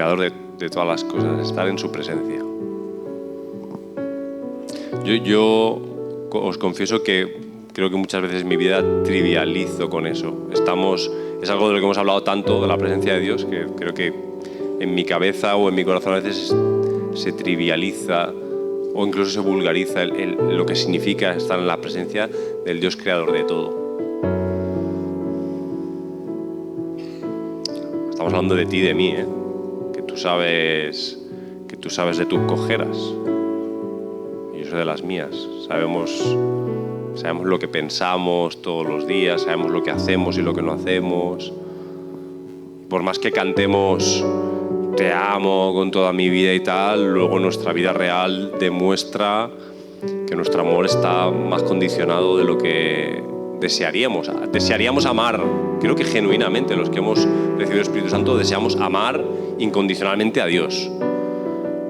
creador de todas las cosas, estar en su presencia. Yo os confieso que creo que muchas veces en mi vida trivializo con eso. Es algo de lo que hemos hablado tanto, de la presencia de Dios, que creo que en mi cabeza o en mi corazón a veces se trivializa o incluso se vulgariza lo que significa estar en la presencia del Dios creador de todo. Estamos hablando de ti y de mí, que tú sabes de tus cojeras y yo soy de las mías. Sabemos lo que pensamos todos los días, sabemos lo que hacemos y lo que no hacemos. Por más que cantemos te amo con toda mi vida y tal, luego nuestra vida real demuestra que nuestro amor está más condicionado de lo que desearíamos. Desearíamos amar, creo que genuinamente los que hemos recibido el Espíritu Santo deseamos amar incondicionalmente a Dios.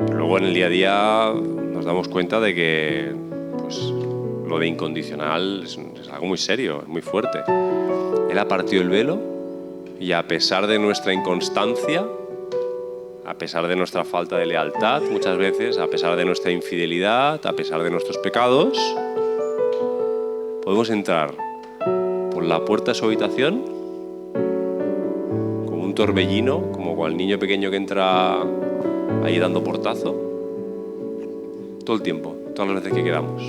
Pero luego en el día a día nos damos cuenta de que pues, lo de incondicional es algo muy serio, es muy fuerte. Él ha partido el velo y a pesar de nuestra inconstancia, a pesar de nuestra falta de lealtad muchas veces, a pesar de nuestra infidelidad, a pesar de nuestros pecados, podemos entrar por la puerta de su habitación como un torbellino, como cual niño pequeño que entra ahí dando portazo, todo el tiempo, todas las veces que queramos,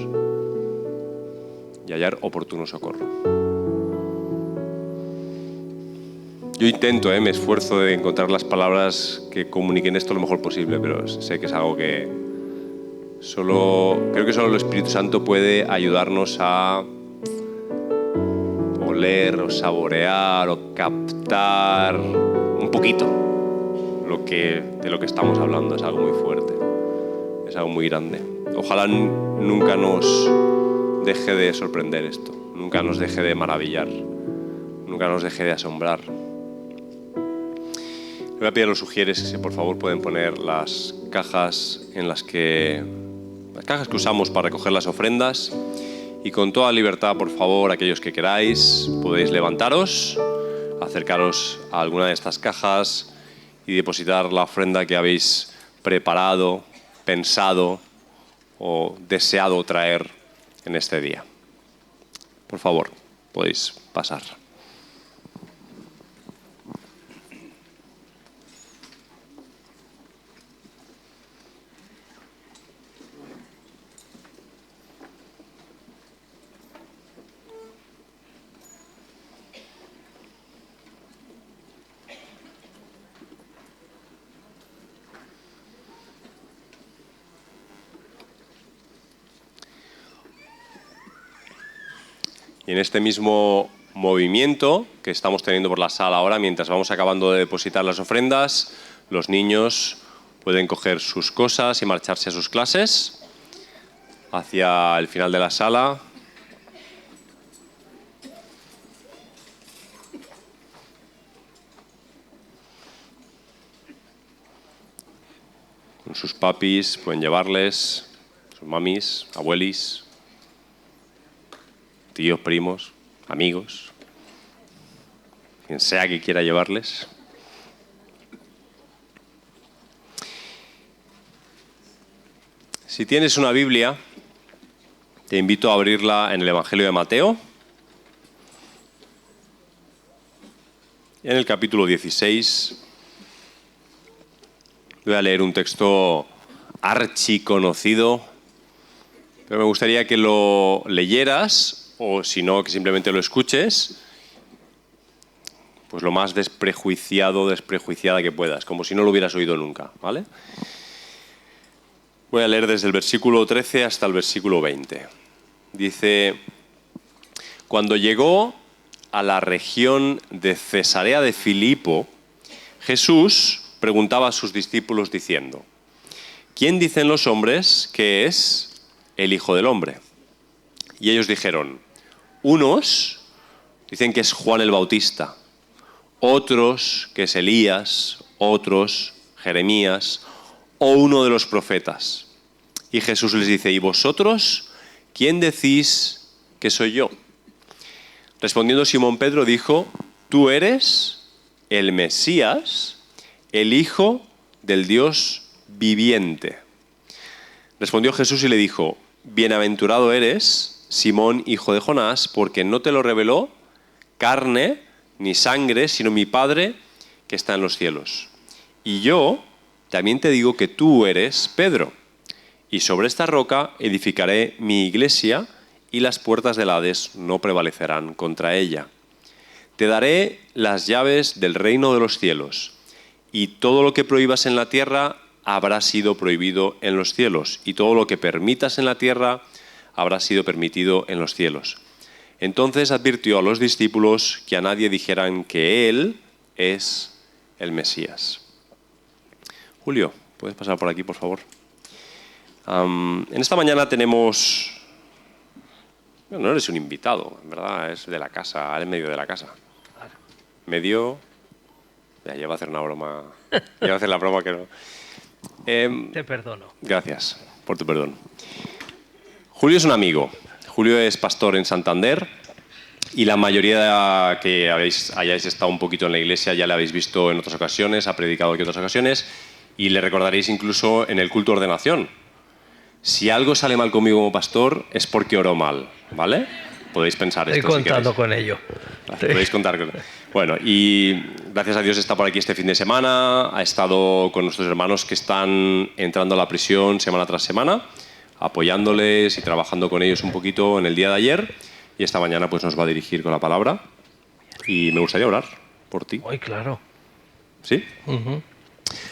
y hallar oportuno socorro. Yo intento, me esfuerzo de encontrar las palabras que comuniquen esto lo mejor posible, pero sé que es algo que creo que solo el Espíritu Santo puede ayudarnos a oler o saborear o captar un poquito de lo que estamos hablando. Es algo muy fuerte, es algo muy grande. Ojalá nunca nos deje de sorprender esto, nunca nos deje de maravillar, nunca nos deje de asombrar. Le voy a pedir a los sugieres si por favor pueden poner las cajas que usamos para recoger las ofrendas, y con toda libertad, por favor, aquellos que queráis, podéis levantaros, acercaros a alguna de estas cajas y depositar la ofrenda que habéis preparado, pensado o deseado traer en este día. Por favor, podéis pasar. Y en este mismo movimiento que estamos teniendo por la sala ahora, mientras vamos acabando de depositar las ofrendas, los niños pueden coger sus cosas y marcharse a sus clases hacia el final de la sala. Con sus papis pueden llevarles, sus mamis, abuelis, tíos, primos, amigos, quien sea que quiera llevarles. Si tienes una Biblia, te invito a abrirla en el Evangelio de Mateo, en el capítulo 16. Voy a leer un texto archiconocido, pero me gustaría que lo leyeras, o si no, que simplemente lo escuches, pues lo más desprejuiciada que puedas, como si no lo hubieras oído nunca, ¿vale? Voy a leer desde el versículo 13 hasta el versículo 20. Dice: cuando llegó a la región de Cesarea de Filipo, Jesús preguntaba a sus discípulos diciendo: ¿quién dicen los hombres que es el Hijo del Hombre? Y ellos dijeron: unos dicen que es Juan el Bautista, otros que es Elías, otros Jeremías o uno de los profetas. Y Jesús les dice: ¿y vosotros quién decís que soy yo? Respondiendo Simón Pedro dijo: tú eres el Mesías, el Hijo del Dios viviente. Respondió Jesús y le dijo: bienaventurado eres, Simón, hijo de Jonás, porque no te lo reveló carne ni sangre, sino mi Padre que está en los cielos. Y yo también te digo que tú eres Pedro, y sobre esta roca edificaré mi iglesia, y las puertas del Hades no prevalecerán contra ella. Te daré las llaves del reino de los cielos, y todo lo que prohíbas en la tierra habrá sido prohibido en los cielos, y todo lo que permitas en la tierra habrá sido permitido en los cielos. Entonces advirtió a los discípulos que a nadie dijeran que él es el Mesías. Julio, ¿puedes pasar por aquí, por favor? En esta mañana tenemos... Bueno, no eres un invitado, en verdad, es de la casa, eres medio de la casa. Medio... Ya iba a hacer una broma. Iba a hacer la broma que no. Te perdono. Gracias por tu perdón. Julio es un amigo. Julio es pastor en Santander y la mayoría que hayáis estado un poquito en la iglesia ya le habéis visto en otras ocasiones, ha predicado en otras ocasiones y le recordaréis incluso en el culto de ordenación. Si algo sale mal conmigo como pastor es porque oró mal, ¿vale? Podéis pensar esto. Estoy contando con ello. Podéis contar con... Bueno, y gracias a Dios está por aquí este fin de semana, ha estado con nuestros hermanos que están entrando a la prisión semana tras semana, apoyándoles y trabajando con ellos un poquito en el día de ayer, y esta mañana pues nos va a dirigir con la palabra, y me gustaría orar por ti. Hoy, claro. ¿Sí?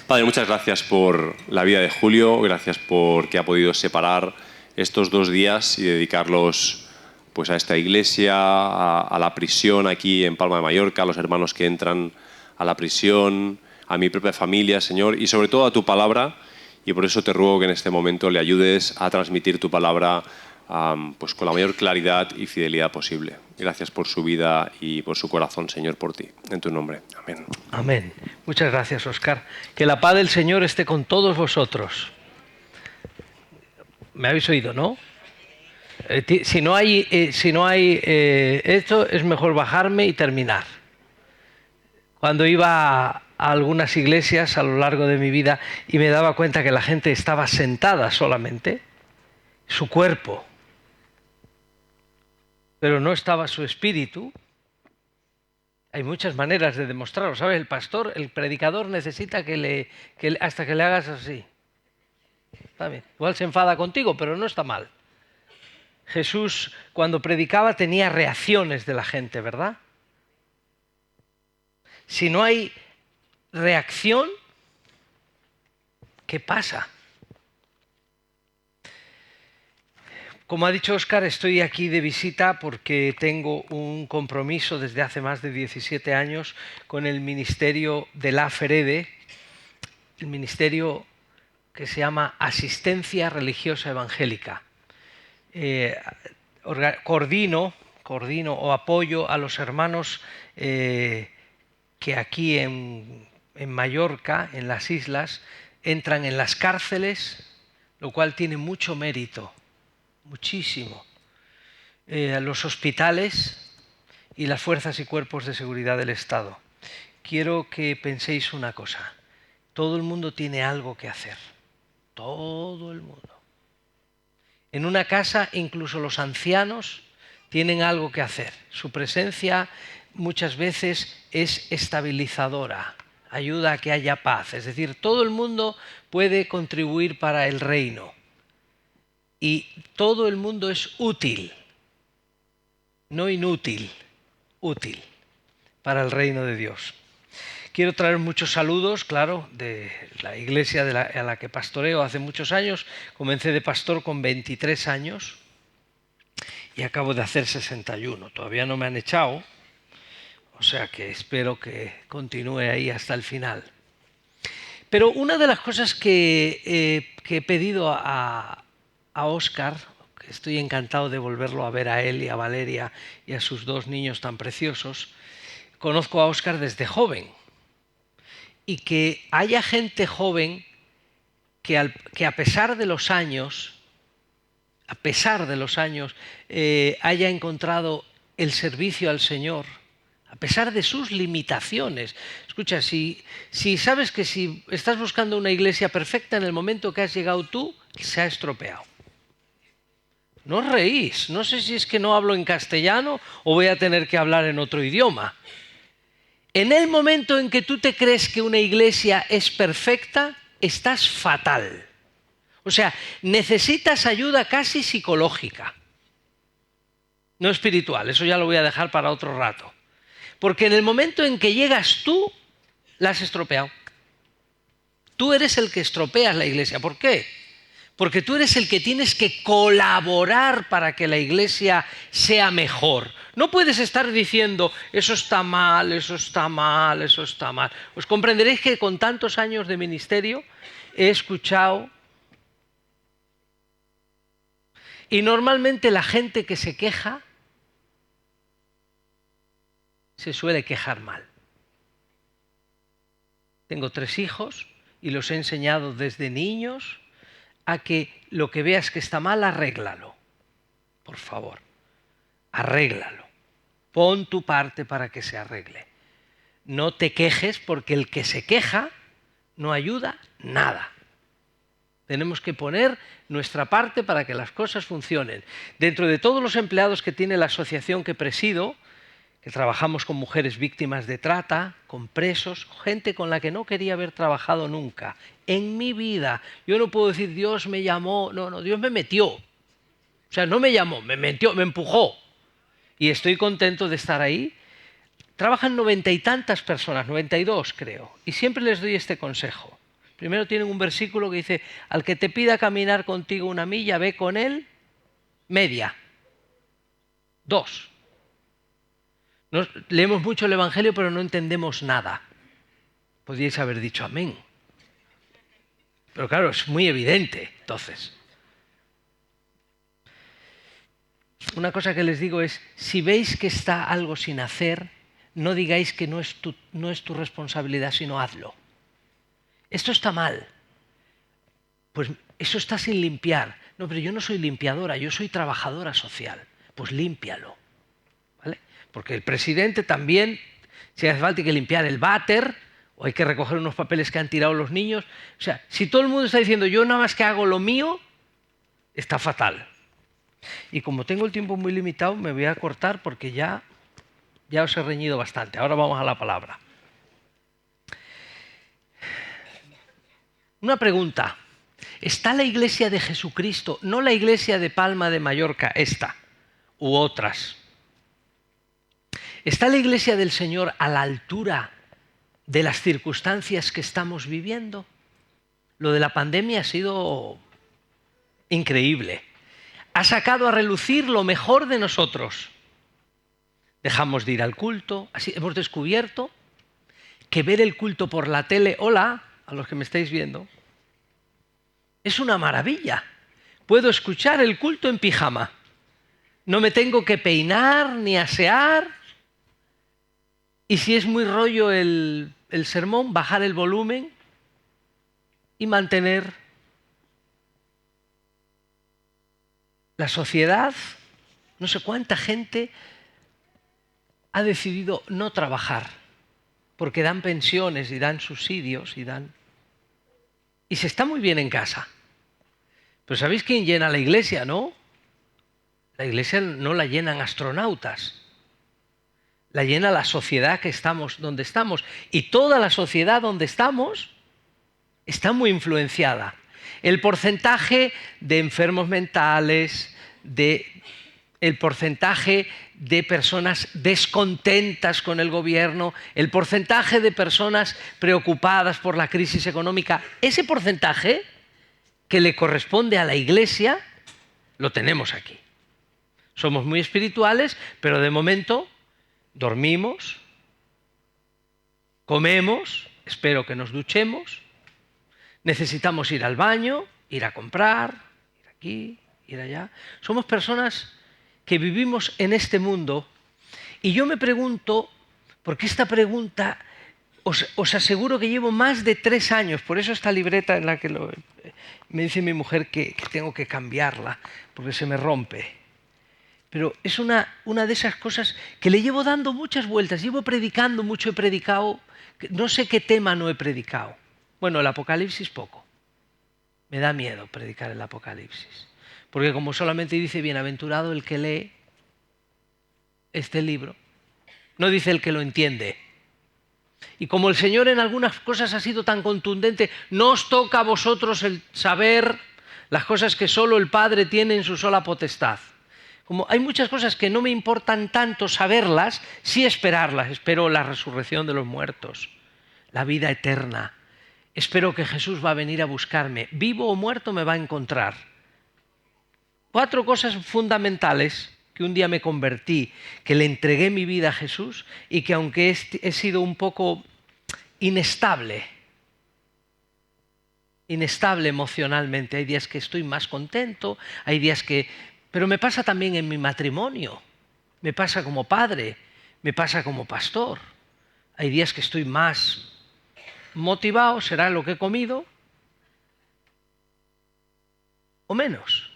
Padre, muchas gracias por la vida de Julio, gracias por que ha podido separar estos 2 días y dedicarlos pues a esta iglesia, a la prisión aquí en Palma de Mallorca, a los hermanos que entran a la prisión, a mi propia familia, Señor, y sobre todo a tu palabra, y por eso te ruego que en este momento le ayudes a transmitir tu palabra pues con la mayor claridad y fidelidad posible. Gracias por su vida y por su corazón, Señor, por ti. En tu nombre. Amén. Amén. Muchas gracias, Óscar. Que la paz del Señor esté con todos vosotros. ¿Me habéis oído, no? Si no hay esto, es mejor bajarme y terminar. Cuando iba a algunas iglesias a lo largo de mi vida y me daba cuenta que la gente estaba sentada solamente, su cuerpo, pero no estaba su espíritu, hay muchas maneras de demostrarlo. ¿Sabes? El pastor, el predicador necesita hasta que le hagas así. Está bien. Igual se enfada contigo, pero no está mal. Jesús, cuando predicaba, tenía reacciones de la gente, ¿verdad? Si no hay reacción, ¿qué pasa? Como ha dicho Óscar, estoy aquí de visita porque tengo un compromiso desde hace más de 17 años con el ministerio de la FEREDE, el ministerio que se llama Asistencia Religiosa Evangélica. Coordino o apoyo a los hermanos que aquí en Mallorca, en las islas, entran en las cárceles, lo cual tiene mucho mérito, muchísimo. Los hospitales y las fuerzas y cuerpos de seguridad del Estado. Quiero que penséis una cosa, todo el mundo tiene algo que hacer, todo el mundo. En una casa, incluso los ancianos tienen algo que hacer. Su presencia muchas veces es estabilizadora, ayuda a que haya paz. Es decir, todo el mundo puede contribuir para el reino. Y todo el mundo es útil, no inútil, útil para el reino de Dios. Quiero traer muchos saludos, claro, de la iglesia a la que pastoreo hace muchos años. Comencé de pastor con 23 años y acabo de hacer 61. Todavía no me han echado, o sea que espero que continúe ahí hasta el final. Pero una de las cosas que he pedido a Óscar, que estoy encantado de volverlo a ver a él y a Valeria y a sus 2 niños tan preciosos, conozco a Óscar desde joven. Y que haya gente joven que a pesar de los años, haya encontrado el servicio al Señor, a pesar de sus limitaciones. Escucha, si sabes que si estás buscando una iglesia perfecta, en el momento que has llegado tú, se ha estropeado. No os reís, no sé si es que no hablo en castellano o voy a tener que hablar en otro idioma. En el momento en que tú te crees que una iglesia es perfecta, estás fatal. O sea, necesitas ayuda casi psicológica, no espiritual, eso ya lo voy a dejar para otro rato. Porque en el momento en que llegas tú, la has estropeado. Tú eres el que estropeas la iglesia. ¿Por qué? Porque tú eres el que tienes que colaborar para que la iglesia sea mejor. No puedes estar diciendo, eso está mal, eso está mal, eso está mal. Pues comprenderéis que con tantos años de ministerio he escuchado. Y normalmente la gente que se queja se suele quejar mal. Tengo 3 hijos y los he enseñado desde niños a que lo que veas que está mal, arréglalo. Por favor, arréglalo. Pon tu parte para que se arregle. No te quejes, porque el que se queja no ayuda nada. Tenemos que poner nuestra parte para que las cosas funcionen. Dentro de todos los empleados que tiene la asociación que presido, que trabajamos con mujeres víctimas de trata, con presos, gente con la que no quería haber trabajado nunca. En mi vida, yo no puedo decir Dios me llamó, no, Dios me metió. O sea, no me llamó, me metió, me empujó. Y estoy contento de estar ahí. Trabajan 90 y tantas personas, 92 creo, y siempre les doy este consejo. Primero tienen un versículo que dice, al que te pida caminar contigo 1 milla, ve con él media. 2. Leemos mucho el Evangelio, pero no entendemos nada. Podríais haber dicho amén. Pero claro, es muy evidente, entonces. Una cosa que les digo es, si veis que está algo sin hacer, no digáis que no es tu responsabilidad, sino hazlo. Esto está mal. Pues eso está sin limpiar. No, pero yo no soy limpiadora, yo soy trabajadora social. Pues límpialo. ¿Vale? Porque el presidente también, si hace falta, hay que limpiar el váter o hay que recoger unos papeles que han tirado los niños. O sea, si todo el mundo está diciendo yo nada más que hago lo mío, está fatal. Y como tengo el tiempo muy limitado, me voy a cortar porque ya os he reñido bastante. Ahora vamos a la palabra. Una pregunta. ¿Está la iglesia de Jesucristo, no la iglesia de Palma de Mallorca, esta, u otras? ¿Está la iglesia del Señor a la altura de las circunstancias que estamos viviendo? Lo de la pandemia ha sido increíble. Ha sacado a relucir lo mejor de nosotros. Dejamos de ir al culto. Así hemos descubierto que ver el culto por la tele, hola, a los que me estáis viendo, es una maravilla. Puedo escuchar el culto en pijama. No me tengo que peinar ni asear. Y si es muy rollo el sermón, bajar el volumen y mantener la sociedad. No sé cuánta gente ha decidido no trabajar porque dan pensiones y dan subsidios y se está muy bien en casa. Pero ¿sabéis quién llena la iglesia, no? La iglesia no la llenan astronautas. La llena la sociedad que estamos, donde estamos. Y toda la sociedad donde estamos está muy influenciada. El porcentaje de enfermos mentales, el porcentaje de personas descontentas con el gobierno, el porcentaje de personas preocupadas por la crisis económica, ese porcentaje que le corresponde a la iglesia, lo tenemos aquí. Somos muy espirituales, pero de momento dormimos, comemos, espero que nos duchemos, necesitamos ir al baño, ir a comprar, ir aquí, ir allá. Somos personas que vivimos en este mundo y yo me pregunto, porque esta pregunta os aseguro que llevo más de 3 años, por eso esta libreta en la que me dice mi mujer que tengo que cambiarla, porque se me rompe. Pero es una de esas cosas que le llevo dando muchas vueltas. Llevo predicando mucho, he predicado. No sé qué tema no he predicado. Bueno, el Apocalipsis poco. Me da miedo predicar el Apocalipsis. Porque como solamente dice bienaventurado el que lee este libro, no dice el que lo entiende. Y como el Señor en algunas cosas ha sido tan contundente, no os toca a vosotros el saber las cosas que solo el Padre tiene en su sola potestad. Como hay muchas cosas que no me importan tanto saberlas, sí esperarlas. Espero la resurrección de los muertos, la vida eterna. Espero que Jesús va a venir a buscarme. Vivo o muerto me va a encontrar. 4 cosas fundamentales que un día me convertí, que le entregué mi vida a Jesús y que aunque he sido un poco inestable emocionalmente, hay días que estoy más contento, hay días que... Pero me pasa también en mi matrimonio, me pasa como padre, me pasa como pastor. Hay días que estoy más motivado, será lo que he comido, o menos.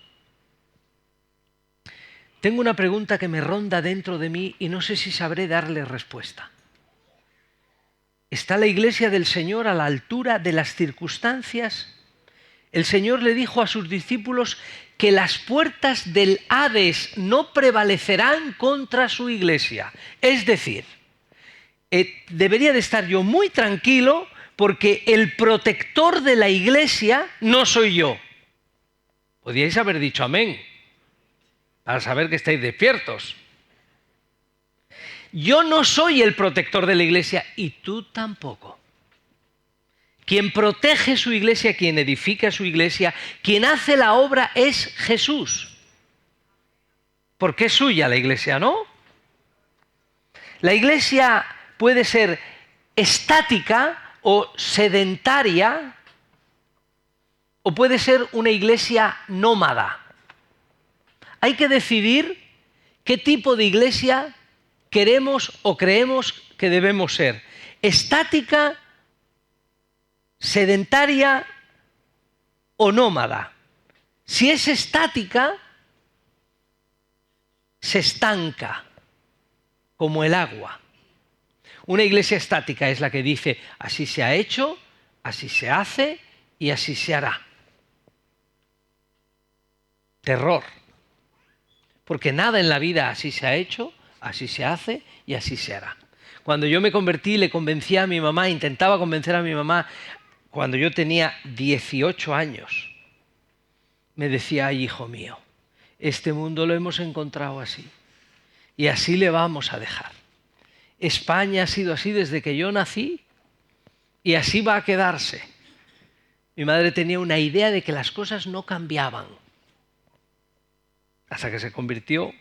Tengo una pregunta que me ronda dentro de mí y no sé si sabré darle respuesta. ¿Está la iglesia del Señor a la altura de las circunstancias? El Señor le dijo a sus discípulos que las puertas del Hades no prevalecerán contra su iglesia. Es decir, debería de estar yo muy tranquilo porque el protector de la iglesia no soy yo. Podríais haber dicho amén, para saber que estáis despiertos. Yo no soy el protector de la iglesia y tú tampoco. Quien protege su iglesia, quien edifica su iglesia, quien hace la obra es Jesús. Porque es suya la iglesia, ¿no? La iglesia puede ser estática o sedentaria o puede ser una iglesia nómada. Hay que decidir qué tipo de iglesia queremos o creemos que debemos ser. Estática, sedentaria o nómada. Si es estática, se estanca como el agua. Una iglesia estática es la que dice así se ha hecho, así se hace y así se hará. Terror. Porque nada en la vida así se ha hecho, así se hace y así se hará. Cuando yo me convertí, le convencí a mi mamá, intentaba convencer a mi mamá, cuando yo tenía 18 años, me decía, ay, hijo mío, este mundo lo hemos encontrado así y así le vamos a dejar. España ha sido así desde que yo nací y así va a quedarse. Mi madre tenía una idea de que las cosas no cambiaban. Hasta que se convirtió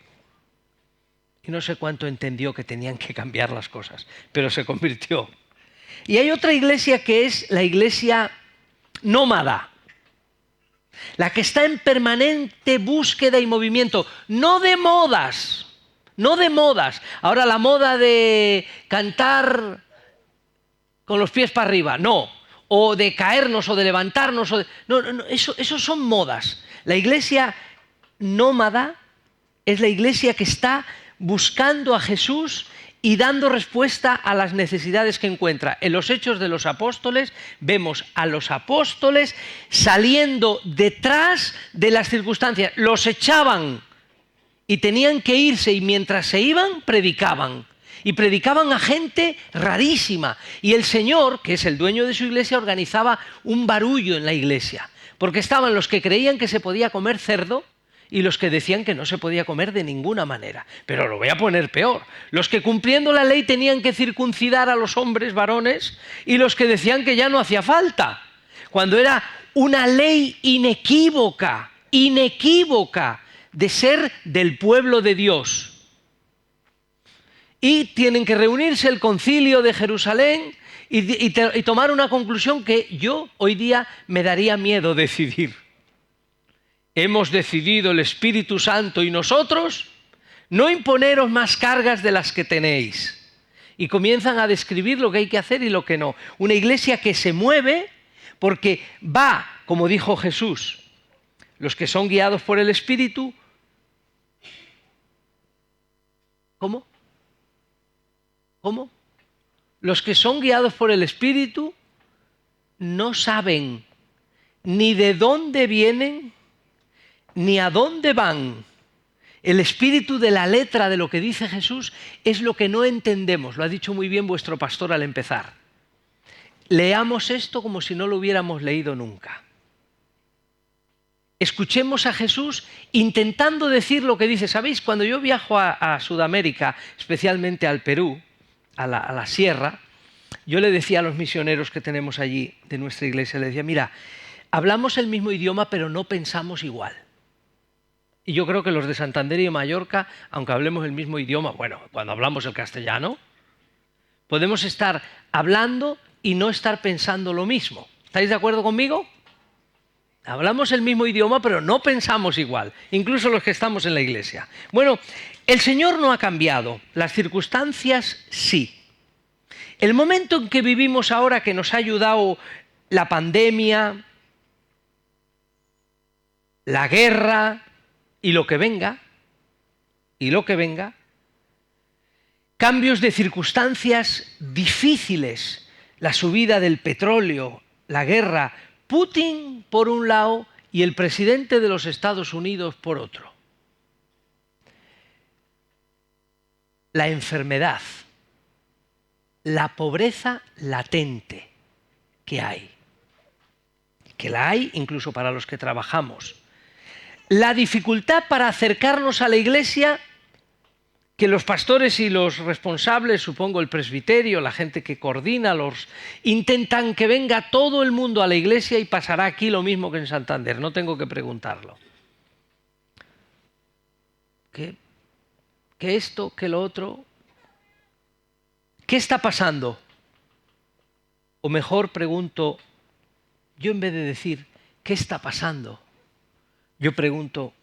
y no sé cuánto entendió que tenían que cambiar las cosas, pero se convirtió. Y hay otra iglesia que es la iglesia nómada, la que está en permanente búsqueda y movimiento, no de modas, no de modas. Ahora la moda de cantar con los pies para arriba, no, o de caernos o de levantarnos, no, eso son modas. La iglesia nómada es la iglesia que está buscando a Jesús y dando respuesta a las necesidades que encuentra. En los Hechos de los Apóstoles vemos a los apóstoles saliendo detrás de las circunstancias. Los echaban y tenían que irse y mientras se iban predicaban. Y predicaban a gente rarísima. Y el Señor, que es el dueño de su iglesia, organizaba un barullo en la iglesia. Porque estaban los que creían que se podía comer cerdo y los que decían que no se podía comer de ninguna manera. Pero lo voy a poner peor. Los que cumpliendo la ley tenían que circuncidar a los hombres varones y los que decían que ya no hacía falta. Cuando era una ley inequívoca de ser del pueblo de Dios. Y tienen que reunirse el concilio de Jerusalén y tomar una conclusión que yo hoy día me daría miedo decidir. Hemos decidido el Espíritu Santo y nosotros no imponeros más cargas de las que tenéis. Y comienzan a describir lo que hay que hacer y lo que no. Una iglesia que se mueve porque va, como dijo Jesús, los que son guiados por el Espíritu ¿Cómo? ¿Cómo? Los que son guiados por el Espíritu no saben ni de dónde vienen ni a dónde van. El espíritu de la letra de lo que dice Jesús es lo que no entendemos. Lo ha dicho muy bien vuestro pastor al empezar. Leamos esto como si no lo hubiéramos leído nunca. Escuchemos a Jesús intentando decir lo que dice. ¿Sabéis? Cuando yo viajo a Sudamérica, especialmente al Perú, a la sierra, yo le decía a los misioneros que tenemos allí de nuestra iglesia, le decía, mira, hablamos el mismo idioma pero no pensamos igual. Y yo creo que los de Santander y Mallorca, aunque hablemos el mismo idioma, bueno, cuando hablamos el castellano, podemos estar hablando y no estar pensando lo mismo. ¿Estáis de acuerdo conmigo? Hablamos el mismo idioma, pero no pensamos igual, incluso los que estamos en la iglesia. Bueno, el Señor no ha cambiado, las circunstancias sí. El momento en que vivimos ahora, que nos ha ayudado la pandemia, la guerra y lo que venga, cambios de circunstancias difíciles, la subida del petróleo, la guerra, Putin por un lado y el presidente de los Estados Unidos por otro. La enfermedad, la pobreza latente que hay, que la hay incluso para los que trabajamos. La dificultad para acercarnos a la iglesia, que los pastores y los responsables, supongo el presbiterio, la gente que coordina, intentan que venga todo el mundo a la iglesia y pasará aquí lo mismo que en Santander, no tengo que preguntarlo. ¿Qué esto, qué lo otro? ¿Qué está pasando? O mejor pregunto, yo en vez de decir, ¿qué está pasando? Yo pregunto,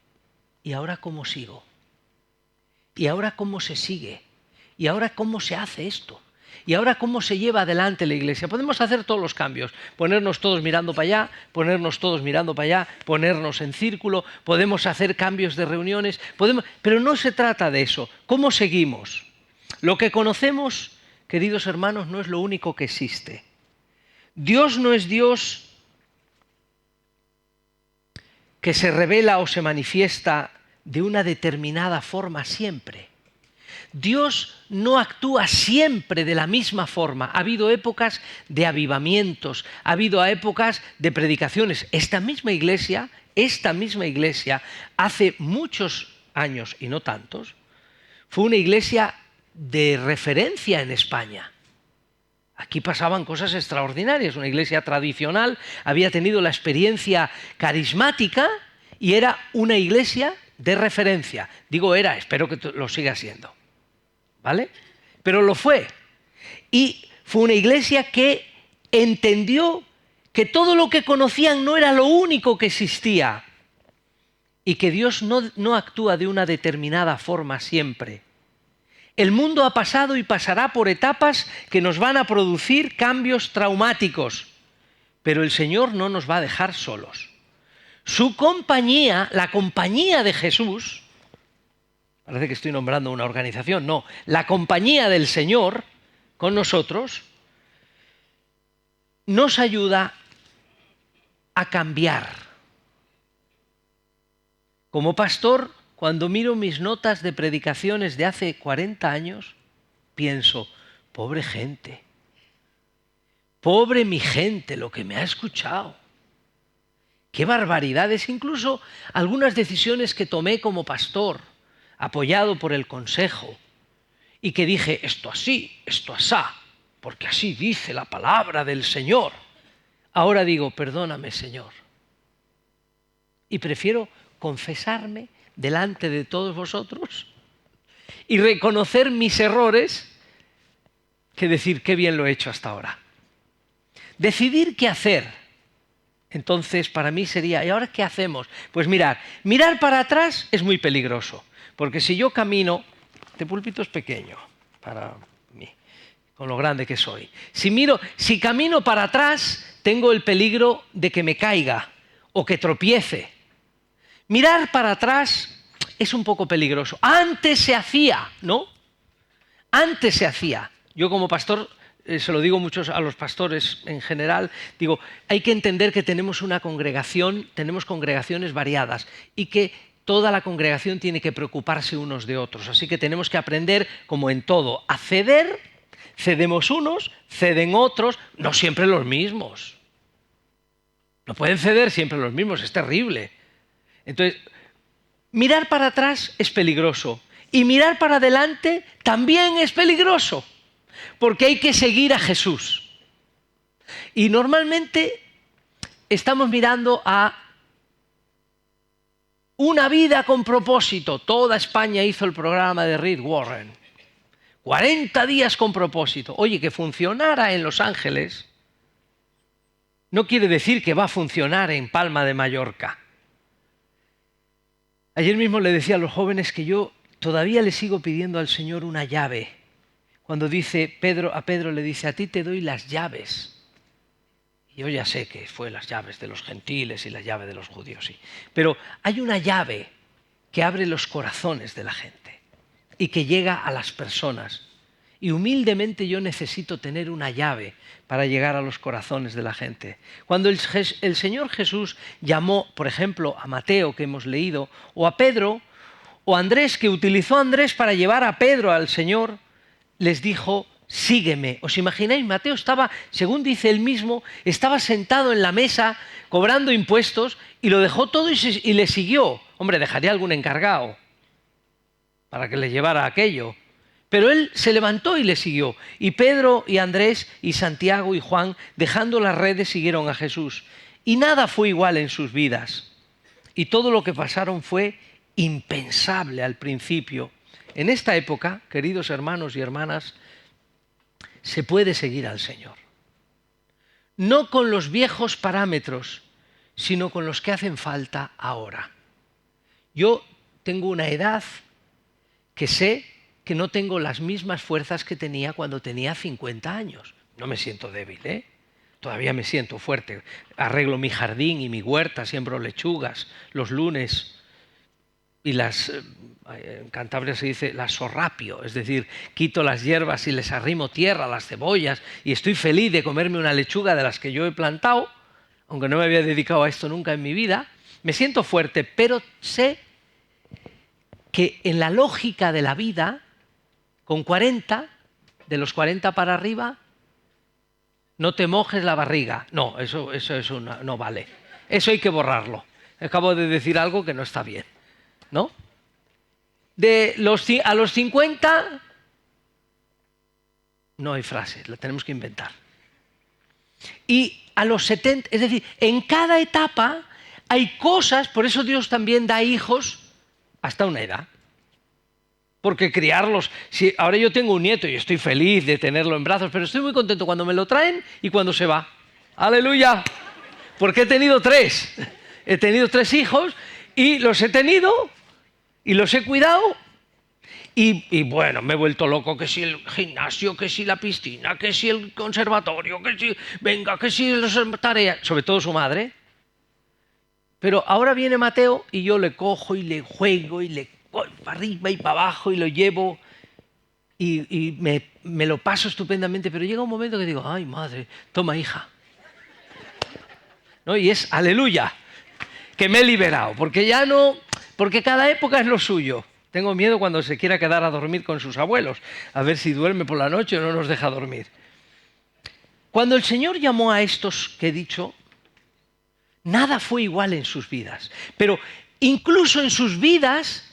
¿y ahora cómo sigo? ¿Y ahora cómo se sigue? ¿Y ahora cómo se hace esto? ¿Y ahora cómo se lleva adelante la iglesia? Podemos hacer todos los cambios, ponernos todos mirando para allá, ponernos todos mirando para allá, ponernos en círculo, podemos hacer cambios de reuniones, pero no se trata de eso. ¿Cómo seguimos? Lo que conocemos, queridos hermanos, no es lo único que existe. Dios no es Dios que se revela o se manifiesta de una determinada forma siempre. Dios no actúa siempre de la misma forma. Ha habido épocas de avivamientos, ha habido épocas de predicaciones. Esta misma iglesia, hace muchos años, y no tantos, fue una iglesia de referencia en España. Aquí pasaban cosas extraordinarias. Una iglesia tradicional había tenido la experiencia carismática y era una iglesia de referencia. Digo era, espero que lo siga siendo. ¿Vale? Pero lo fue. Y fue una iglesia que entendió que todo lo que conocían no era lo único que existía y que Dios no actúa de una determinada forma siempre. El mundo ha pasado y pasará por etapas que nos van a producir cambios traumáticos, pero el Señor no nos va a dejar solos. Su compañía, la compañía de Jesús, parece que estoy nombrando una organización, no, la compañía del Señor con nosotros nos ayuda a cambiar. Como pastor, cuando miro mis notas de predicaciones de hace 40 años, pienso, pobre gente, pobre mi gente, lo que me ha escuchado. Qué barbaridades, incluso algunas decisiones que tomé como pastor, apoyado por el consejo, y que dije, esto así, esto asá, porque así dice la palabra del Señor. Ahora digo, perdóname, Señor. Y prefiero confesarme delante de todos vosotros y reconocer mis errores que decir qué bien lo he hecho hasta ahora. Decidir qué hacer. Entonces para mí sería, ¿y ahora qué hacemos? Pues mirar para atrás es muy peligroso, porque si yo camino, este púlpito es pequeño para mí, con lo grande que soy. Si camino para atrás, tengo el peligro de que me caiga o que tropiece. Mirar para atrás es un poco peligroso. Antes se hacía, ¿no? Antes se hacía. Yo como pastor, se lo digo muchos a los pastores en general, digo, hay que entender que tenemos una congregación, tenemos congregaciones variadas y que toda la congregación tiene que preocuparse unos de otros. Así que tenemos que aprender, como en todo, a ceder. Cedemos unos, ceden otros, no siempre los mismos. No pueden ceder siempre los mismos, es terrible. Entonces, mirar para atrás es peligroso y mirar para adelante también es peligroso, porque hay que seguir a Jesús. Y normalmente estamos mirando a una vida con propósito. Toda España hizo el programa de Rick Warren. 40 días con propósito. Oye, que funcionara en Los Ángeles no quiere decir que va a funcionar en Palma de Mallorca. Ayer mismo le decía a los jóvenes que yo todavía le sigo pidiendo al Señor una llave. Cuando dice a Pedro le dice, a ti te doy las llaves. Yo ya sé que fue las llaves de los gentiles y la llave de los judíos, sí. Pero hay una llave que abre los corazones de la gente y que llega a las personas. Y humildemente yo necesito tener una llave para llegar a los corazones de la gente. Cuando el Señor Jesús llamó, por ejemplo, a Mateo, que hemos leído, o a Pedro, o a Andrés, que utilizó a Andrés para llevar a Pedro al Señor, les dijo, sígueme. ¿Os imagináis? Mateo estaba, según dice él mismo, estaba sentado en la mesa cobrando impuestos y lo dejó todo y le siguió. Hombre, dejaría algún encargado para que le llevara aquello. Pero él se levantó y le siguió. Y Pedro y Andrés y Santiago y Juan, dejando las redes, siguieron a Jesús. Y nada fue igual en sus vidas. Y todo lo que pasaron fue impensable al principio. En esta época, queridos hermanos y hermanas, se puede seguir al Señor. No con los viejos parámetros, sino con los que hacen falta ahora. Yo tengo una edad que sé que no tengo las mismas fuerzas que tenía cuando tenía 50 años. No me siento débil, ¿eh? Todavía me siento fuerte. Arreglo mi jardín y mi huerta, siembro lechugas los lunes y en Cantabria se dice las sorrapio, es decir, quito las hierbas y les arrimo tierra, las cebollas, y estoy feliz de comerme una lechuga de las que yo he plantado, aunque no me había dedicado a esto nunca en mi vida. Me siento fuerte, pero sé que en la lógica de la vida, con 40, de los 40 para arriba, no te mojes la barriga. No, eso no vale. Eso hay que borrarlo. Acabo de decir algo que no está bien, ¿no? A los 50 no hay frase, la tenemos que inventar. Y a los 70, es decir, en cada etapa hay cosas, por eso Dios también da hijos hasta una edad. Porque criarlos, si ahora yo tengo un nieto y estoy feliz de tenerlo en brazos, pero estoy muy contento cuando me lo traen y cuando se va. ¡Aleluya! Porque he tenido 3. He tenido 3 hijos y los he tenido y los he cuidado. Y bueno, me he vuelto loco, que si el gimnasio, que si la piscina, que si el conservatorio, que si, venga, que si las tareas, sobre todo su madre. Pero ahora viene Mateo y yo le cojo y le juego y le voy para arriba y para abajo y lo llevo y me lo paso estupendamente, pero llega un momento que digo, ay madre, toma hija. ¿No? Y es aleluya, que me he liberado, porque ya no, porque cada época es lo suyo. Tengo miedo cuando se quiera quedar a dormir con sus abuelos, a ver si duerme por la noche o no nos deja dormir. Cuando el Señor llamó a estos que he dicho, nada fue igual en sus vidas, pero incluso en sus vidas,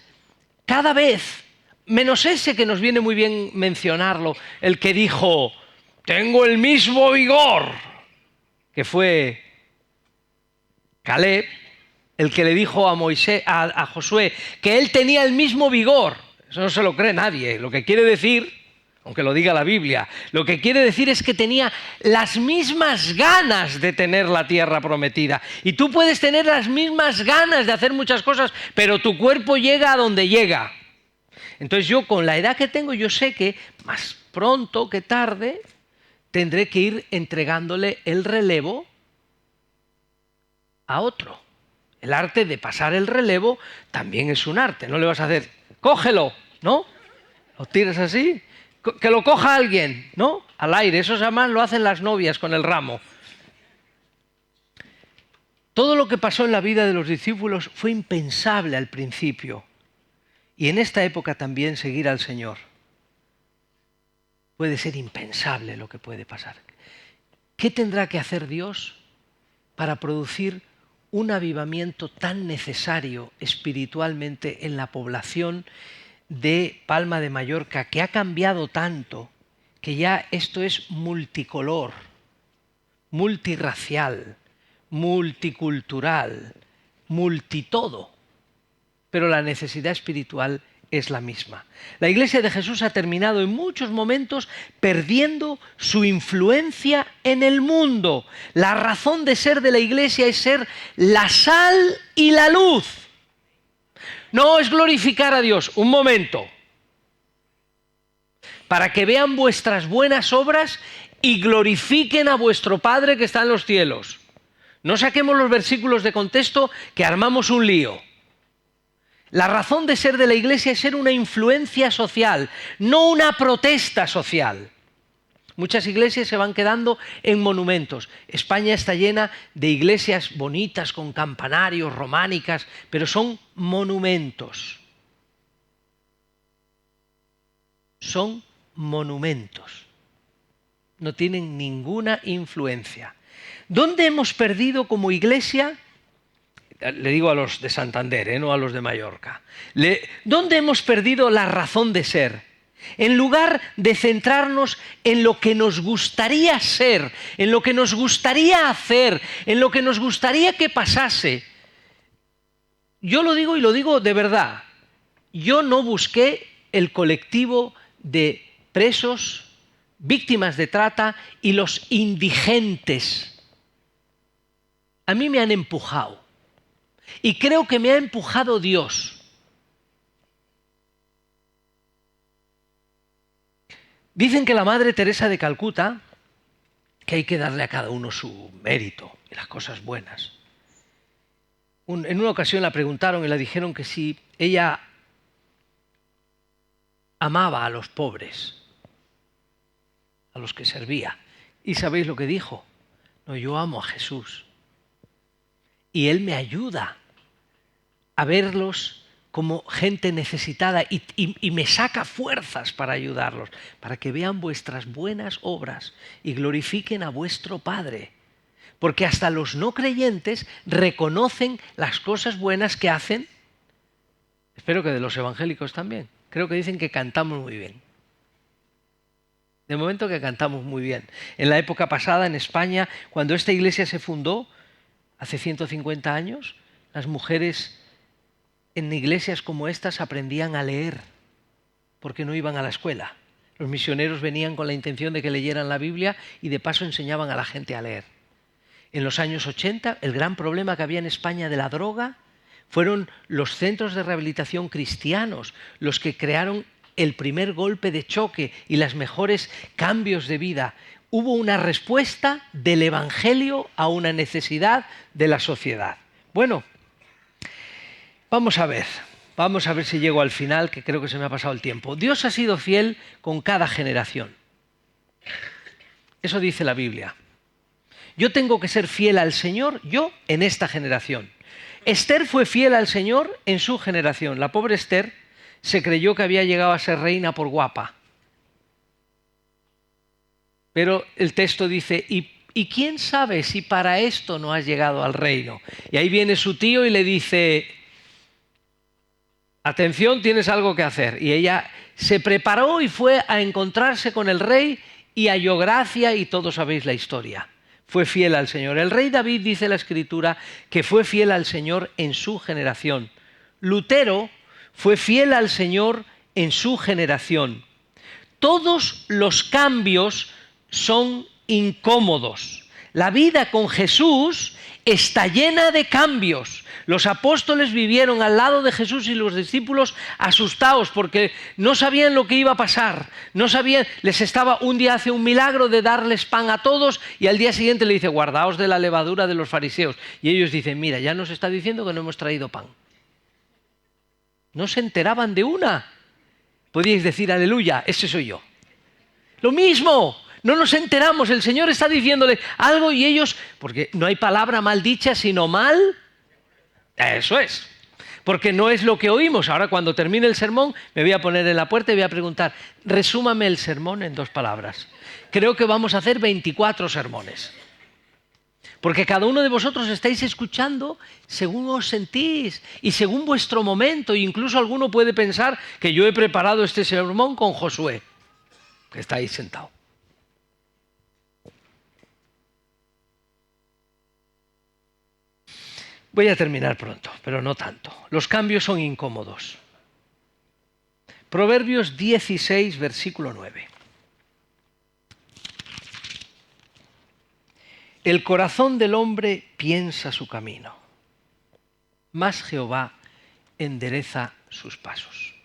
cada vez, menos ese que nos viene muy bien mencionarlo, el que dijo, tengo el mismo vigor, que fue Caleb, el que le dijo a Josué que él tenía el mismo vigor. Eso no se lo cree nadie. Lo que quiere decir, aunque lo diga la Biblia, lo que quiere decir es que tenía las mismas ganas de tener la tierra prometida. Y tú puedes tener las mismas ganas de hacer muchas cosas, pero tu cuerpo llega a donde llega. Entonces yo, con la edad que tengo, yo sé que más pronto que tarde tendré que ir entregándole el relevo a otro. El arte de pasar el relevo también es un arte. No le vas a hacer, cógelo, ¿no? Lo tiras así, que lo coja alguien, ¿no? Al aire, eso además lo hacen las novias con el ramo. Todo lo que pasó en la vida de los discípulos fue impensable al principio. Y en esta época también seguir al Señor. Puede ser impensable lo que puede pasar. ¿Qué tendrá que hacer Dios para producir un avivamiento tan necesario espiritualmente en la población de Palma de Mallorca, que ha cambiado tanto, que ya esto es multicolor, multirracial, multicultural, multitodo, pero la necesidad espiritual es la misma. La Iglesia de Jesús ha terminado en muchos momentos perdiendo su influencia en el mundo. La razón de ser de la Iglesia es ser la sal y la luz. No es glorificar a Dios, un momento, para que vean vuestras buenas obras y glorifiquen a vuestro Padre que está en los cielos. No saquemos los versículos de contexto que armamos un lío. La razón de ser de la Iglesia es ser una influencia social, no una protesta social. Muchas iglesias se van quedando en monumentos. España está llena de iglesias bonitas, con campanarios, románicas, pero son monumentos. Son monumentos. No tienen ninguna influencia. ¿Dónde hemos perdido como iglesia? Le digo a los de Santander, no a los de Mallorca. ¿Dónde hemos perdido la razón de ser? En lugar de centrarnos en lo que nos gustaría ser, en lo que nos gustaría hacer, en lo que nos gustaría que pasase. Yo lo digo y lo digo de verdad. Yo no busqué el colectivo de presos, víctimas de trata y los indigentes. A mí me han empujado. Y creo que me ha empujado Dios. Dicen que la Madre Teresa de Calcuta, que hay que darle a cada uno su mérito y las cosas buenas. En una ocasión la preguntaron y le dijeron que si ella amaba a los pobres, a los que servía. ¿Y sabéis lo que dijo? No, yo amo a Jesús. Y Él me ayuda a verlos como gente necesitada y me saca fuerzas para ayudarlos, para que vean vuestras buenas obras y glorifiquen a vuestro Padre. Porque hasta los no creyentes reconocen las cosas buenas que hacen. Espero que de los evangélicos también. Creo que dicen que cantamos muy bien. De momento que cantamos muy bien. En la época pasada, en España, cuando esta iglesia se fundó, hace 150 años, las mujeres en iglesias como estas aprendían a leer, porque no iban a la escuela. Los misioneros venían con la intención de que leyeran la Biblia y de paso enseñaban a la gente a leer. En los años 80, el gran problema que había en España de la droga fueron los centros de rehabilitación cristianos, los que crearon el primer golpe de choque y los mejores cambios de vida. Hubo una respuesta del Evangelio a una necesidad de la sociedad. Bueno, vamos a ver si llego al final, que creo que se me ha pasado el tiempo. Dios ha sido fiel con cada generación. Eso dice la Biblia. Yo tengo que ser fiel al Señor, yo en esta generación. Esther fue fiel al Señor en su generación. La pobre Esther se creyó que había llegado a ser reina por guapa. Pero el texto dice, ¿y quién sabe si para esto no has llegado al reino? Y ahí viene su tío y le dice, atención, tienes algo que hacer. Y ella se preparó y fue a encontrarse con el rey y halló gracia y todos sabéis la historia. Fue fiel al Señor. El rey David, dice la Escritura, que fue fiel al Señor en su generación. Lutero fue fiel al Señor en su generación. Todos los cambios son incómodos. La vida con Jesús está llena de cambios. Los apóstoles vivieron al lado de Jesús y los discípulos asustados porque no sabían lo que iba a pasar. No sabían, un día hace un milagro de darles pan a todos y al día siguiente le dice, guardaos de la levadura de los fariseos. Y ellos dicen, mira, ya nos está diciendo que no hemos traído pan. No se enteraban de una. Podíais decir, aleluya, ese soy yo. Lo mismo. No nos enteramos. El Señor está diciéndole algo y ellos, porque no hay palabra mal dicha sino mal. Eso es. Porque no es lo que oímos. Ahora cuando termine el sermón me voy a poner en la puerta y voy a preguntar, resúmame el sermón en 2 palabras. Creo que vamos a hacer 24 sermones. Porque cada uno de vosotros estáis escuchando según os sentís y según vuestro momento. E incluso alguno puede pensar que yo he preparado este sermón con Josué, que está ahí sentado. Voy a terminar pronto, pero no tanto. Los cambios son incómodos. Proverbios 16, versículo 9. El corazón del hombre piensa su camino, mas Jehová endereza sus pasos.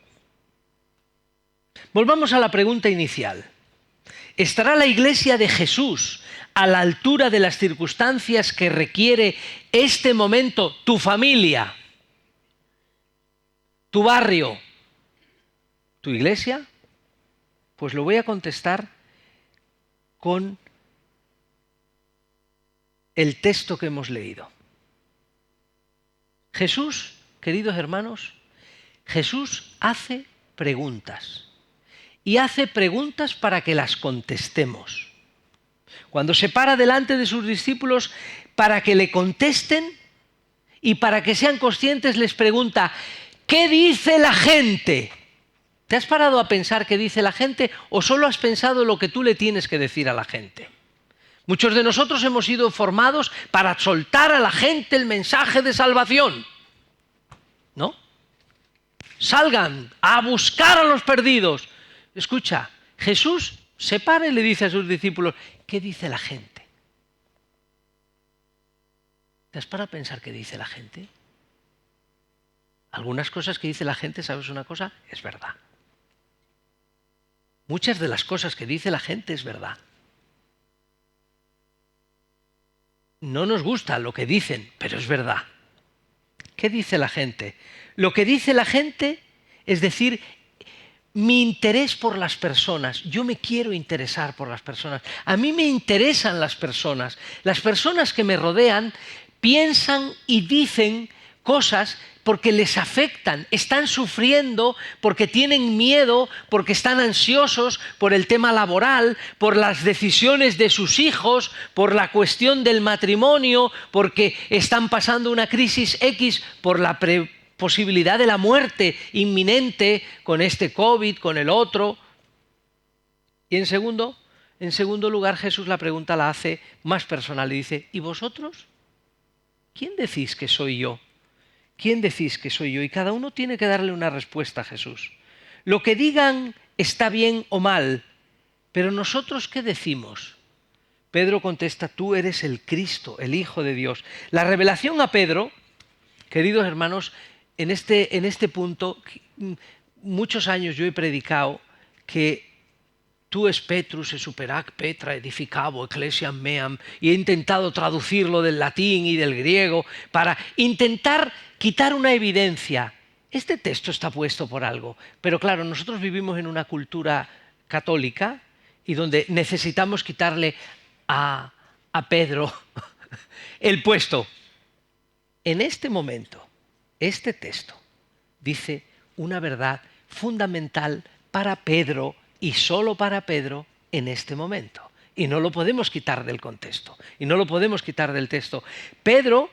Volvamos a la pregunta inicial. ¿Estará la Iglesia de Jesús a la altura de las circunstancias que requiere este momento tu familia, tu barrio, tu iglesia? Pues lo voy a contestar con el texto que hemos leído. Jesús, queridos hermanos, Jesús hace preguntas y hace preguntas para que las contestemos. Cuando se para delante de sus discípulos para que le contesten y para que sean conscientes, les pregunta, ¿qué dice la gente? ¿Te has parado a pensar qué dice la gente o solo has pensado lo que tú le tienes que decir a la gente? Muchos de nosotros hemos sido formados para soltar a la gente el mensaje de salvación, ¿no? Salgan a buscar a los perdidos. Escucha, Jesús se para y le dice a sus discípulos, ¿qué dice la gente? ¿Te has parado a pensar qué dice la gente? Algunas cosas que dice la gente, ¿sabes una cosa? Es verdad. Muchas de las cosas que dice la gente es verdad. No nos gusta lo que dicen, pero es verdad. ¿Qué dice la gente? Lo que dice la gente es decir, mi interés por las personas. Yo me quiero interesar por las personas. A mí me interesan las personas. Las personas que me rodean piensan y dicen cosas porque les afectan, están sufriendo, porque tienen miedo, porque están ansiosos por el tema laboral, por las decisiones de sus hijos, por la cuestión del matrimonio, porque están pasando una crisis X, por la posibilidad de la muerte inminente con este COVID, con el otro. Y en segundo lugar, Jesús la pregunta la hace más personal y dice, ¿y vosotros? ¿Quién decís que soy yo? ¿Quién decís que soy yo? Y cada uno tiene que darle una respuesta a Jesús. Lo que digan está bien o mal, pero nosotros ¿qué decimos? Pedro contesta, tú eres el Cristo, el Hijo de Dios. La revelación a Pedro, queridos hermanos, en este punto, muchos años yo he predicado que tú es Petrus, es superac Petra, edificabo, ecclesiam meam, y he intentado traducirlo del latín y del griego para intentar quitar una evidencia. Este texto está puesto por algo, pero claro, nosotros vivimos en una cultura católica y donde necesitamos quitarle a Pedro el puesto. En este momento, este texto dice una verdad fundamental para Pedro y solo para Pedro en este momento. Y no lo podemos quitar del contexto, y no lo podemos quitar del texto. Pedro,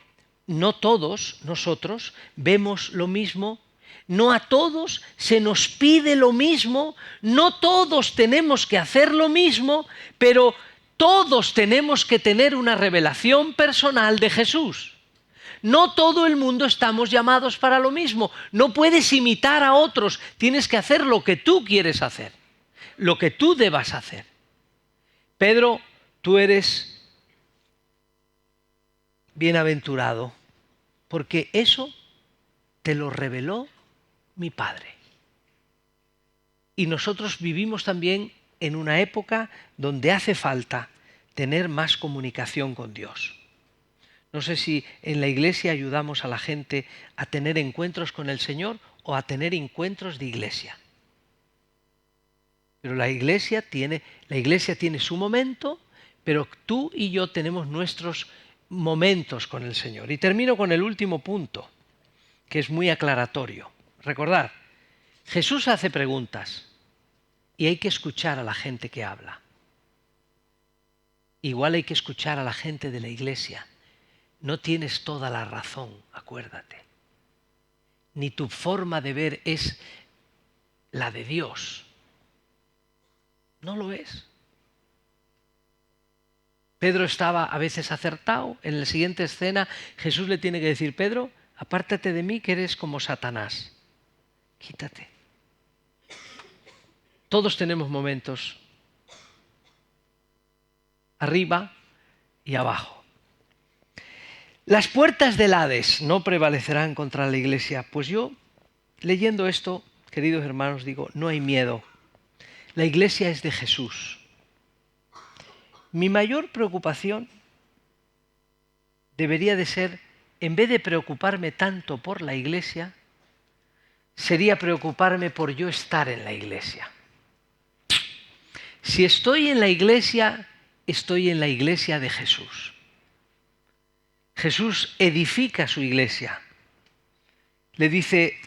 no todos nosotros vemos lo mismo, no a todos se nos pide lo mismo, no todos tenemos que hacer lo mismo, pero todos tenemos que tener una revelación personal de Jesús. No todo el mundo estamos llamados para lo mismo. No puedes imitar a otros, tienes que hacer lo que tú quieres hacer, lo que tú debas hacer. Pedro, tú eres bienaventurado, porque eso te lo reveló mi Padre. Y nosotros vivimos también en una época donde hace falta tener más comunicación con Dios. No sé si en la iglesia ayudamos a la gente a tener encuentros con el Señor o a tener encuentros de iglesia. Pero la iglesia tiene su momento, pero tú y yo tenemos nuestros momentos con el Señor. Y termino con el último punto, que es muy aclaratorio. Recordad, Jesús hace preguntas y hay que escuchar a la gente que habla. Igual hay que escuchar a la gente de la iglesia. No tienes toda la razón, acuérdate. Ni tu forma de ver es la de Dios. No lo es. Pedro estaba a veces acertado. En la siguiente escena Jesús le tiene que decir: Pedro, apártate de mí que eres como Satanás. Quítate. Todos tenemos momentos arriba y abajo. Las puertas del Hades no prevalecerán contra la iglesia. Pues yo, leyendo esto, queridos hermanos, digo, no hay miedo. La iglesia es de Jesús. Mi mayor preocupación debería de ser, en vez de preocuparme tanto por la iglesia, sería preocuparme por yo estar en la iglesia. Si estoy en la iglesia de Jesús. Jesús edifica su iglesia. Le dice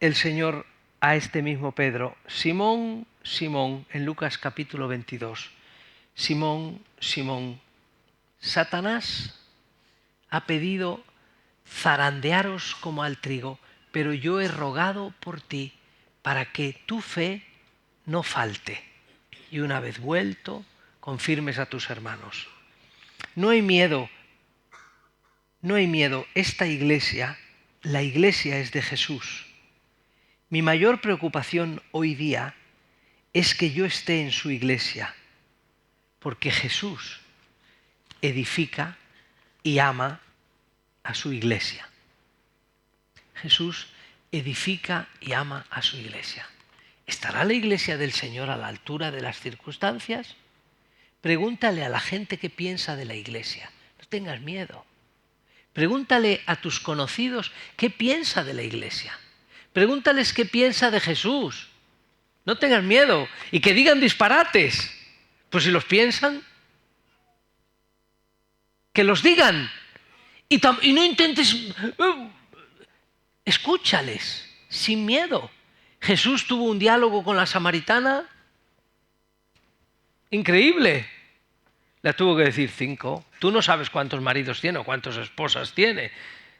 el Señor a este mismo Pedro: Simón, Simón, en Lucas capítulo 22, Simón, Simón, Satanás ha pedido zarandearos como al trigo, pero yo he rogado por ti para que tu fe no falte, y una vez vuelto, confirmes a tus hermanos. No hay miedo, no hay miedo. Esta iglesia, la iglesia es de Jesús. Mi mayor preocupación hoy día es que yo esté en su iglesia, porque Jesús edifica y ama a su iglesia. Jesús edifica y ama a su iglesia. ¿Estará la iglesia del Señor a la altura de las circunstancias? Pregúntale a la gente qué piensa de la iglesia. No tengas miedo. Pregúntale a tus conocidos qué piensa de la iglesia. Pregúntales qué piensa de Jesús. No tengas miedo. Y que digan disparates. Pues si los piensan, que los digan. Y no intentes... Escúchales, sin miedo. Jesús tuvo un diálogo con la samaritana increíble. Le tuvo que decir 5. Tú no sabes cuántos maridos tiene o cuántas esposas tiene,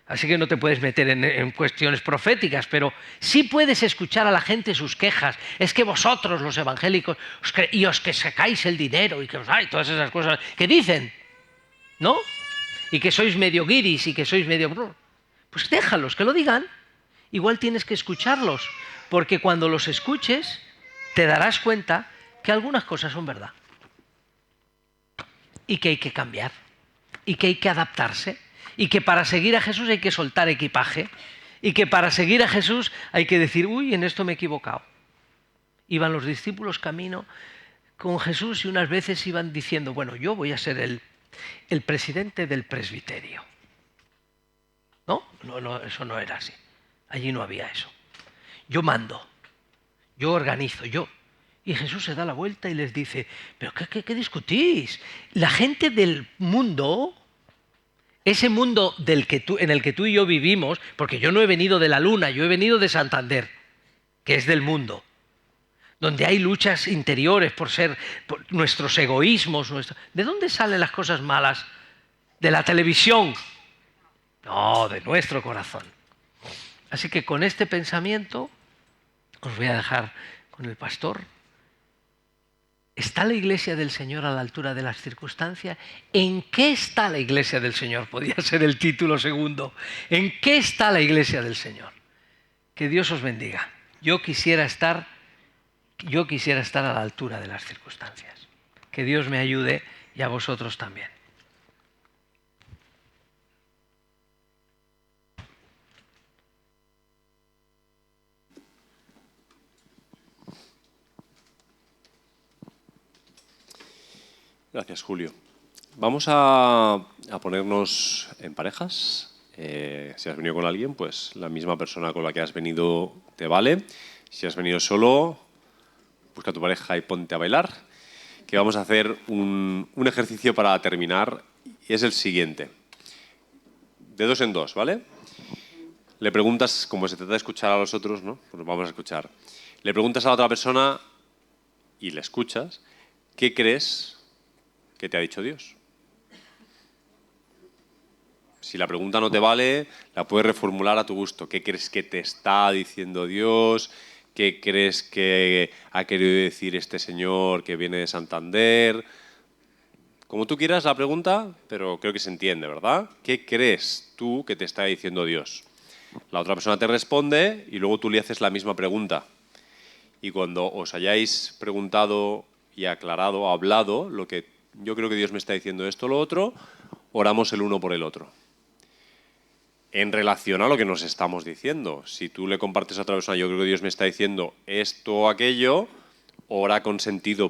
así que no te puedes meter en cuestiones proféticas, pero sí puedes escuchar a la gente sus quejas. Es que vosotros, los evangélicos, os que sacáis el dinero y que os hay todas esas cosas que dicen, ¿no? Y que sois medio guiris y que sois medio... Pues déjalos, que lo digan. Igual tienes que escucharlos, porque cuando los escuches te darás cuenta que algunas cosas son verdad. Y que hay que cambiar, y que hay que adaptarse, y que para seguir a Jesús hay que soltar equipaje, y que para seguir a Jesús hay que decir, uy, en esto me he equivocado. Iban los discípulos camino con Jesús y unas veces iban diciendo, bueno, yo voy a ser el presidente del presbiterio. No, eso no era así. Allí no había eso. Yo mando, yo organizo, yo... Y Jesús se da la vuelta y les dice, ¿pero qué discutís? La gente del mundo, ese mundo en el que tú y yo vivimos, porque yo no he venido de la luna, yo he venido de Santander, que es del mundo, donde hay luchas interiores por nuestros egoísmos. ¿De dónde salen las cosas malas? ¿De la televisión? No, de nuestro corazón. Así que con este pensamiento os voy a dejar con el pastor. ¿Está la iglesia del Señor a la altura de las circunstancias? ¿En qué está la iglesia del Señor? Podría ser el título segundo. ¿En qué está la iglesia del Señor? Que Dios os bendiga. Yo quisiera estar a la altura de las circunstancias. Que Dios me ayude y a vosotros también. Gracias, Julio. Vamos a ponernos en parejas. Si has venido con alguien, pues la misma persona con la que has venido te vale. Si has venido solo, busca a tu pareja y ponte a bailar, que vamos a hacer un ejercicio para terminar, y es el siguiente. De 2 en 2, ¿vale? Le preguntas, como se trata de escuchar a los otros, ¿no? Pues vamos a escuchar. Le preguntas a la otra persona y le escuchas, ¿qué crees que te ha dicho Dios? Si la pregunta no te vale, la puedes reformular a tu gusto. ¿Qué crees que te está diciendo Dios? ¿Qué crees que ha querido decir este señor que viene de Santander? Como tú quieras la pregunta, pero creo que se entiende, ¿verdad? ¿Qué crees tú que te está diciendo Dios? La otra persona te responde y luego tú le haces la misma pregunta. Y cuando os hayáis preguntado y aclarado, hablado, lo que yo creo que Dios me está diciendo esto o lo otro, oramos el uno por el otro. En relación a lo que nos estamos diciendo. Si tú le compartes a otra persona, yo creo que Dios me está diciendo esto o aquello, ora con sentido